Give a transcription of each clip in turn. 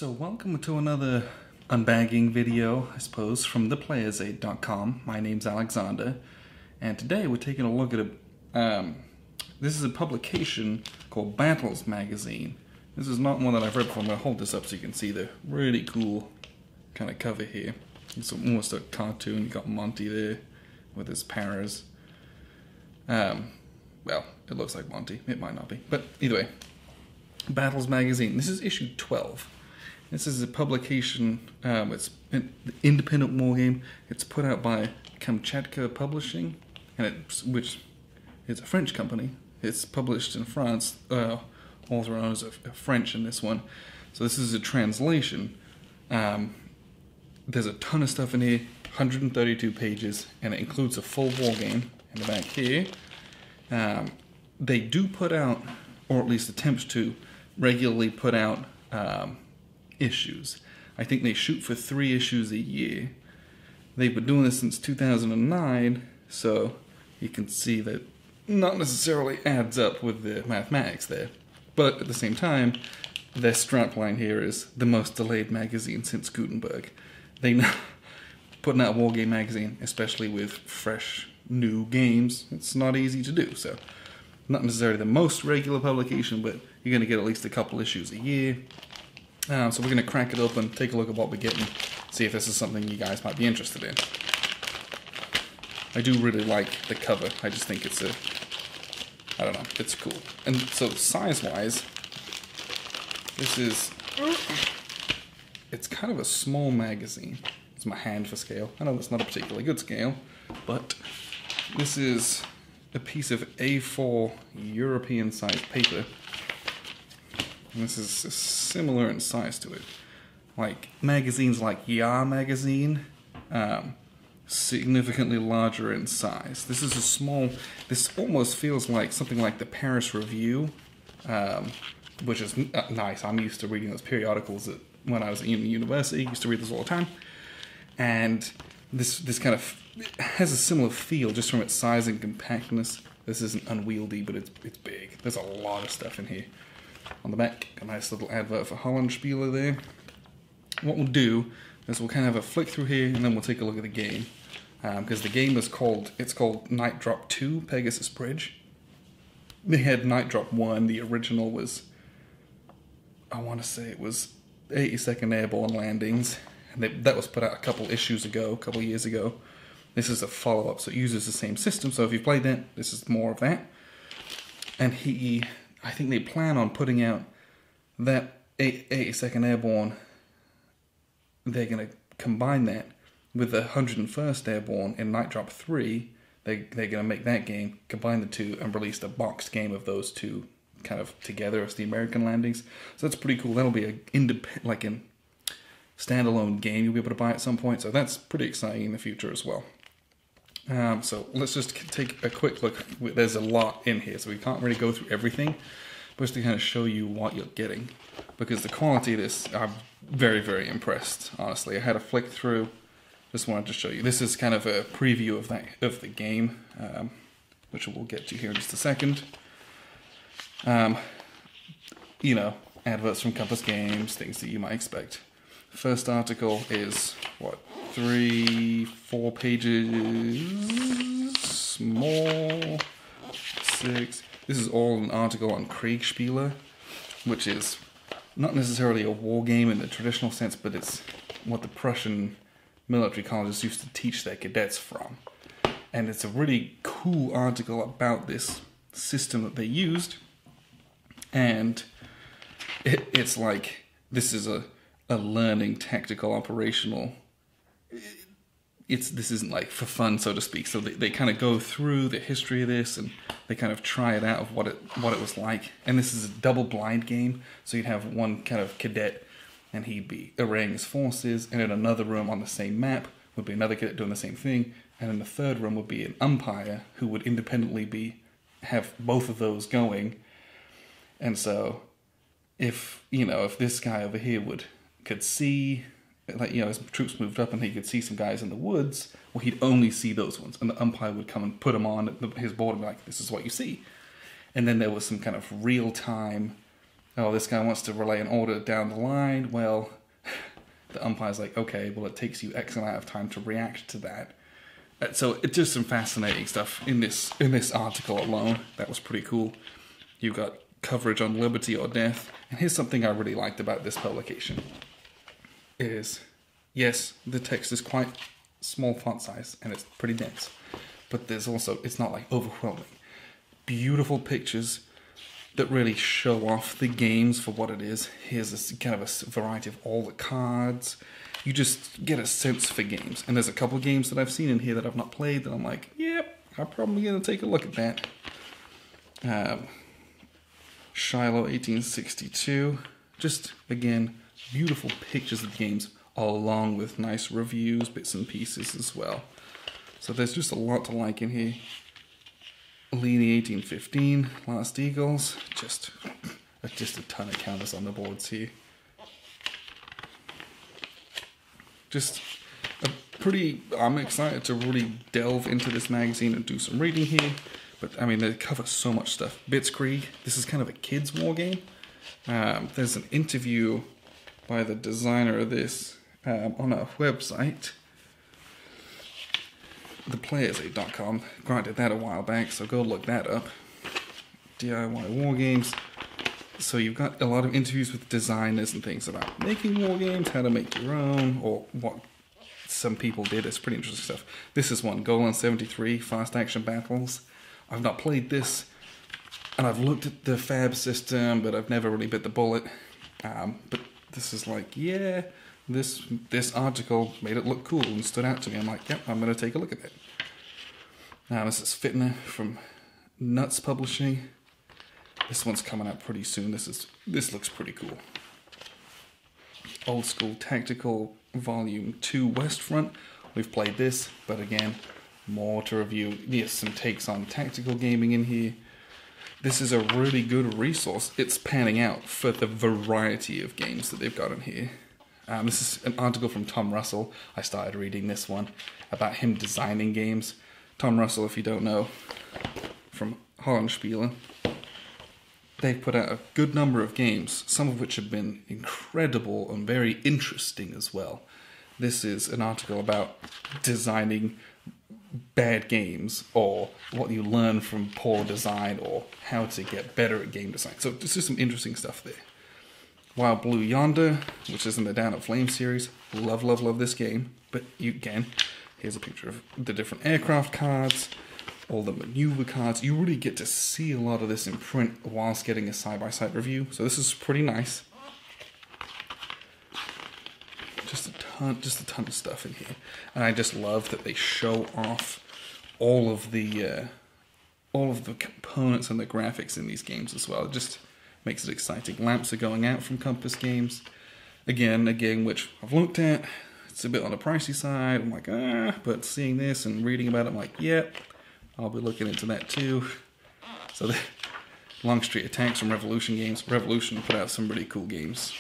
So welcome to another unbagging video, I suppose, from theplayersaid.com. My name's Alexander, and today we're taking a look at this is a publication called Battles Magazine. This is not one that I've read before. I'm going to hold this up so you can see the really cool kind of cover here. It's almost a cartoon. You got Monty there with his paras. Well, it looks like Monty. It might not be. But either way, Battles Magazine. This is issue 12. This is a publication, it's an independent war game. It's put out by Kamchatka Publishing, which is a French company. It's published in France. Author owns a French in this one. So this is a translation. There's a ton of stuff in here, 132 pages, and it includes a full war game in the back here. They do put out, or at least attempt to, regularly put out issues. I think they shoot for 3 issues a year. They've been doing this since 2009, so you can see that not necessarily adds up with the mathematics there. But at the same time, their strapline here is the most delayed magazine since Gutenberg. They know putting out a war game magazine, especially with fresh new games, it's not easy to do. So not necessarily the most regular publication, but you're going to get at least a couple issues a year. So we're going to crack it open, take a look at what we're getting, see if this is something you guys might be interested in. I do really like the cover. I just think it's I don't know, it's cool. And so size-wise, it's kind of a small magazine. It's my hand for scale. I know that's not a particularly good scale, but this is a piece of A4 European sized paper. And this is similar in size to it. Like magazines like Ya magazine, significantly larger in size. This is a small, this almost feels like something like the Paris Review, which is nice. I'm used to reading those periodicals when I was in university. I used to read those all the time. And this kind of has a similar feel just from its size and compactness. This isn't unwieldy, but it's big. There's a lot of stuff in here. On the back, a nice little advert for Hollandspieler there. What we'll do is we'll kind of have a flick through here, and then we'll take a look at the game. Because the game is called Night Drop 2, Pegasus Bridge. They had Night Drop 1, the original was, I want to say it was 82nd Airborne Landings. And that was put out a couple years ago. This is a follow-up, so it uses the same system. So if you've played that, this is more of that. And I think they plan on putting out that 82nd Airborne. They're going to combine that with the 101st Airborne in Night Drop 3. They're going to make that game, combine the two, and release a boxed game of those two kind of together as the American landings. So that's pretty cool. That'll be a standalone game you'll be able to buy at some point. So that's pretty exciting in the future as well. So let's just take a quick look. There's a lot in here, so we can't really go through everything, but just to kind of show you what you're getting. Because the quality of this, I'm very, very impressed, honestly. I had a flick through, just wanted to show you. This is kind of a preview of the game, which we'll get to here in just a second. You know, adverts from Compass Games, things that you might expect. First article is, 3-4 pages, small, 6. This is all an article on Kriegspieler, which is not necessarily a war game in the traditional sense, but it's what the Prussian military colleges used to teach their cadets from. And it's a really cool article about this system that they used, and it's like, this is a learning tactical operational. This isn't like for fun, so to speak. So they kind of go through the history of this, and they kind of try it out of what it was like. And this is a double blind game, so you'd have one kind of cadet, and he'd be arraying his forces, and in another room on the same map would be another cadet doing the same thing, and in the third room would be an umpire who would independently have both of those going. And so if this guy over here could see, like, as troops moved up and he could see some guys in the woods, well, he'd only see those ones, and the umpire would come and put them on his board and be like, this is what you see. And then there was some kind of real-time oh, this guy wants to relay an order down the line. Well, the umpire's like, okay, well, it takes you X amount of time to react to that. So it's just some fascinating stuff in this article alone. That was pretty cool. You've got coverage on liberty or death. And here's something I really liked about this publication. Is, yes, the text is quite small font size and it's pretty dense. But there's also, it's not like overwhelming. Beautiful pictures that really show off the games for what it is. Here's this kind of a variety of all the cards. You just get a sense for games. And there's a couple of games that I've seen in here that I've not played that I'm like, yep, I'm probably going to take a look at that. Shiloh 1862. Just, again, beautiful pictures of games along with nice reviews, bits and pieces as well. So there's just a lot to like in here. Leany 1815, Last Eagles. Just a ton of counters on the boards here. Just I'm excited to really delve into this magazine and do some reading here. But I mean, they cover so much stuff. Blitzkrieg, this is kind of a kids' war game. There's an interview by the designer of this on our website, theplayersaid.com. Granted that a while back, so go look that up. DIY war games. So you've got a lot of interviews with designers and things about making war games, how to make your own, or what some people did. It's pretty interesting stuff. This is one, Golan 73, Fast Action Battles. I've not played this, and I've looked at the fab system, but I've never really bit the bullet. But this is like, yeah, this article made it look cool and stood out to me. I'm like, yep, I'm going to take a look at it. This is Fitna from Nuts Publishing. This one's coming out pretty soon. This looks pretty cool. Old School Tactical Volume 2 West Front. We've played this, but again, more to review. Yes, some takes on tactical gaming in here. This is a really good resource. It's panning out for the variety of games that they've got in here. This is an article from Tom Russell. I started reading this one about him designing games. Tom Russell, if you don't know, from Hollandspiele. They've put out a good number of games, some of which have been incredible and very interesting as well. This is an article about designing bad games, or what you learn from poor design, or how to get better at game design. So this is some interesting stuff there. Wild Blue Yonder, which is in the Down at Flame series. Love, love, love this game. But again, here's a picture of the different aircraft cards, all the maneuver cards. You really get to see a lot of this in print whilst getting a side-by-side review. So this is pretty nice. Just a ton of stuff in here. And I just love that they show off all of the components and the graphics in these games as well. It just makes it exciting. Lamps are going out from Compass Games. Again, a game which I've looked at. It's a bit on the pricey side. I'm like, but seeing this and reading about it, I'm like, yep, I'll be looking into that too. So the Longstreet Attacks from Revolution Games. Revolution put out some really cool games.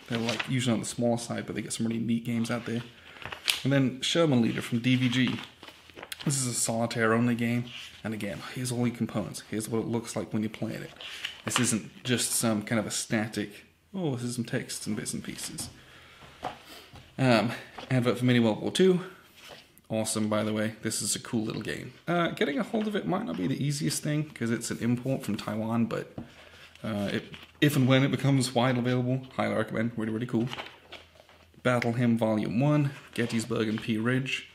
They're like usually on the small side, but they get some really neat games out there. And then Sherman Leader from DVG. This is a solitaire only game. And again, here's all the components. Here's what it looks like when you're playing it. This isn't just some kind of a static, oh, this is some text and bits and pieces. Advert for Mini World War II. Awesome, by the way. This is a cool little game. Getting a hold of it might not be the easiest thing, because it's an import from Taiwan, but if and when it becomes widely available, highly recommend. Really, really cool. Battle Hymn Volume 1, Gettysburg and Pea Ridge.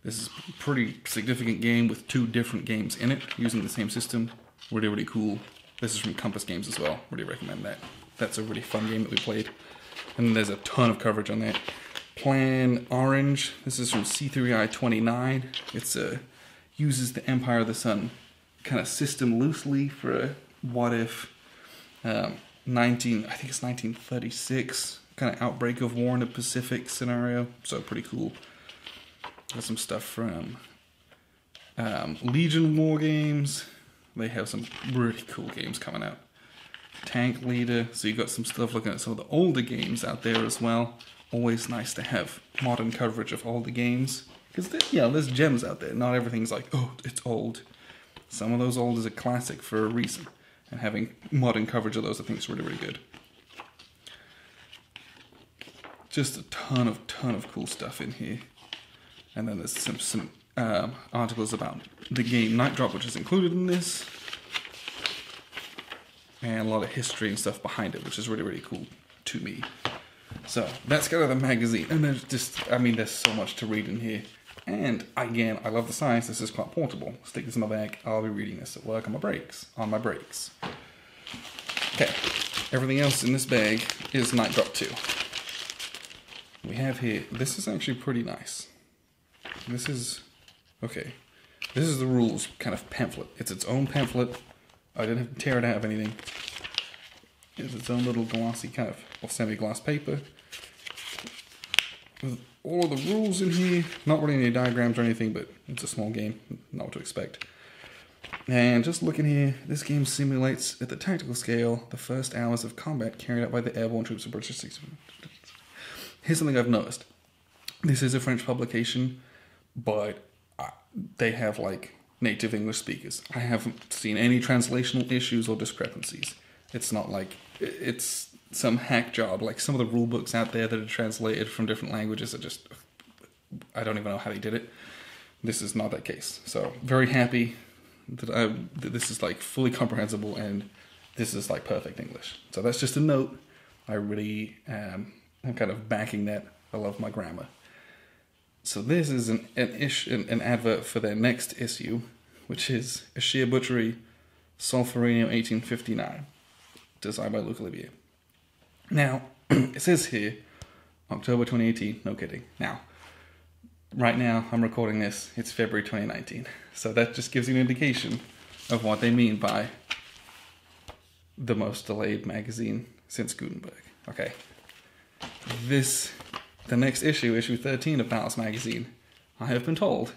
This is a pretty significant game with 2 different games in it, using the same system. Really, really cool. This is from Compass Games as well. Really recommend that. That's a really fun game that we played. And there's a ton of coverage on that. Plan Orange. This is from C3I 29. It's uses the Empire of the Sun kind of system loosely for a what if I think it's 1936 kind of outbreak of war in the Pacific scenario. So pretty cool. Got some stuff from Legion War Games. They have some really cool games coming out. Tank Leader. So you've got some stuff looking at some of the older games out there as well. Always nice to have modern coverage of older games. Because, there's gems out there. Not everything's like, oh, it's old. Some of those old is a classic for a reason. And having modern coverage of those, I think, is really, really good. Just a ton of cool stuff in here. And then there's some articles about the game Night Drop, which is included in this. And a lot of history and stuff behind it, which is really, really cool to me. So that's kind of the magazine. And there's just, I mean, there's so much to read in here. And again, I love the size. This is quite portable. Stick this in my bag. I'll be reading this at work on my breaks. Okay, everything else in this bag is Night Drop 2. We have here, this is actually pretty nice. This is, okay, this is the rules kind of pamphlet. It's its own pamphlet. I didn't have to tear it out of anything. It's its own little glossy kind of, or semi-gloss paper. With all of the rules in here. Not really any diagrams or anything, but it's a small game. Not what to expect. And just looking here, this game simulates, at the tactical scale, the first hours of combat carried out by the airborne troops of British 6. Here's something I've noticed. This is a French publication, but they have like native English speakers. I haven't seen any translational issues or discrepancies. It's not like it's some hack job. Like some of the rule books out there that are translated from different languages are just, I don't even know how they did it. This is not that case. So very happy that this is like fully comprehensible and this is like perfect English. So that's just a note. I really I'm kind of backing that. I love my grammar. So this is an advert for their next issue, which is A Sheer Butchery, Solferino 1859, designed by Luc Olivier. Now, it says here, October 2018, no kidding. Now, right now, I'm recording this, it's February 2019. So that just gives you an indication of what they mean by the most delayed magazine since Gutenberg. Okay. The next issue, issue 13 of Palace Magazine, I have been told,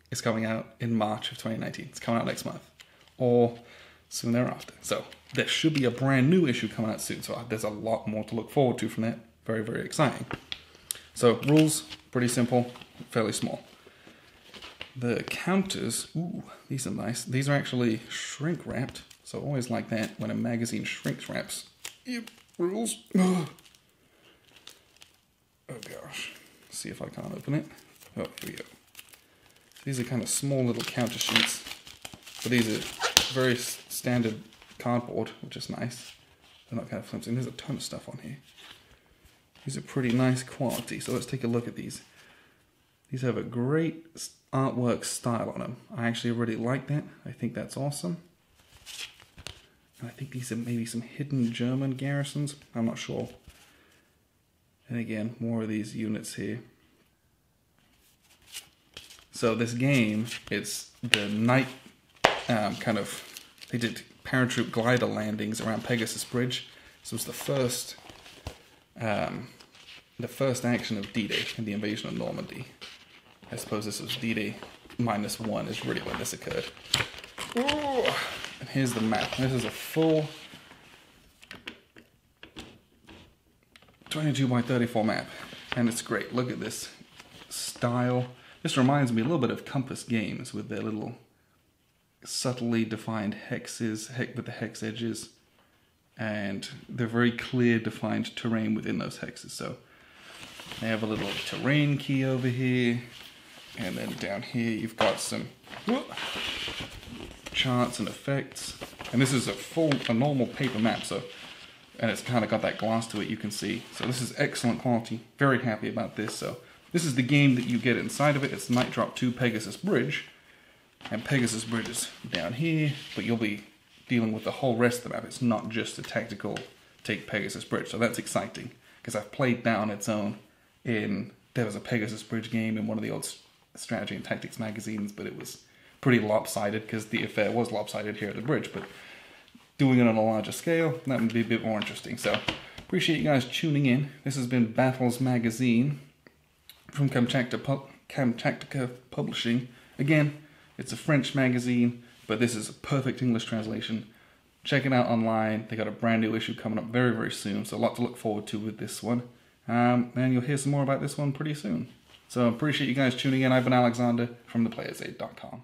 is coming out in March of 2019. It's coming out next month, or soon thereafter. So there should be a brand new issue coming out soon. So there's a lot more to look forward to from that. Very, very exciting. So rules, pretty simple, fairly small. The counters, ooh, these are nice. These are actually shrink wrapped. So I always like that when a magazine shrinks wraps. Yep, rules. Oh gosh, let's see if I can't open it. Oh, here we go. These are kind of small little counter sheets, but these are very standard cardboard, which is nice. They're not kind of flimsy. There's a ton of stuff on here. These are pretty nice quality, so let's take a look at these. These have a great artwork style on them. I actually really like that. I think that's awesome. And I think these are maybe some hidden German garrisons. I'm not sure. And again, more of these units here. So this game, it's the night they did paratroop glider landings around Pegasus Bridge. So it's the first action of D-Day in the invasion of Normandy. I suppose this was D-Day -1 is really when this occurred. Ooh. And here's the map. This is a full 22 by 34 map, and it's great. Look at this style. This reminds me a little bit of Compass Games with their little subtly defined hexes with the hex edges, and they're very clear defined terrain within those hexes. So they have a little terrain key over here, and then down here you've got some charts and effects, and this is a normal paper map, so. And it's kind of got that gloss to it, you can see. So this is excellent quality. Very happy about this. So this is the game that you get inside of it. It's Night Drop 2 Pegasus Bridge. And Pegasus Bridge is down here, but you'll be dealing with the whole rest of the map. It's not just a tactical take Pegasus Bridge. So that's exciting, because I've played that on its own there was a Pegasus Bridge game in one of the old strategy and tactics magazines, but it was pretty lopsided, because the affair was lopsided here at the bridge. But doing it on a larger scale, that would be a bit more interesting. So, appreciate you guys tuning in. This has been Battles Magazine from Kamchatka Publishing. Again, it's a French magazine, but this is a perfect English translation. Check it out online. They got a brand new issue coming up very, very soon, so a lot to look forward to with this one. And you'll hear some more about this one pretty soon. So, appreciate you guys tuning in. I've been Alexander from theplayersaid.com.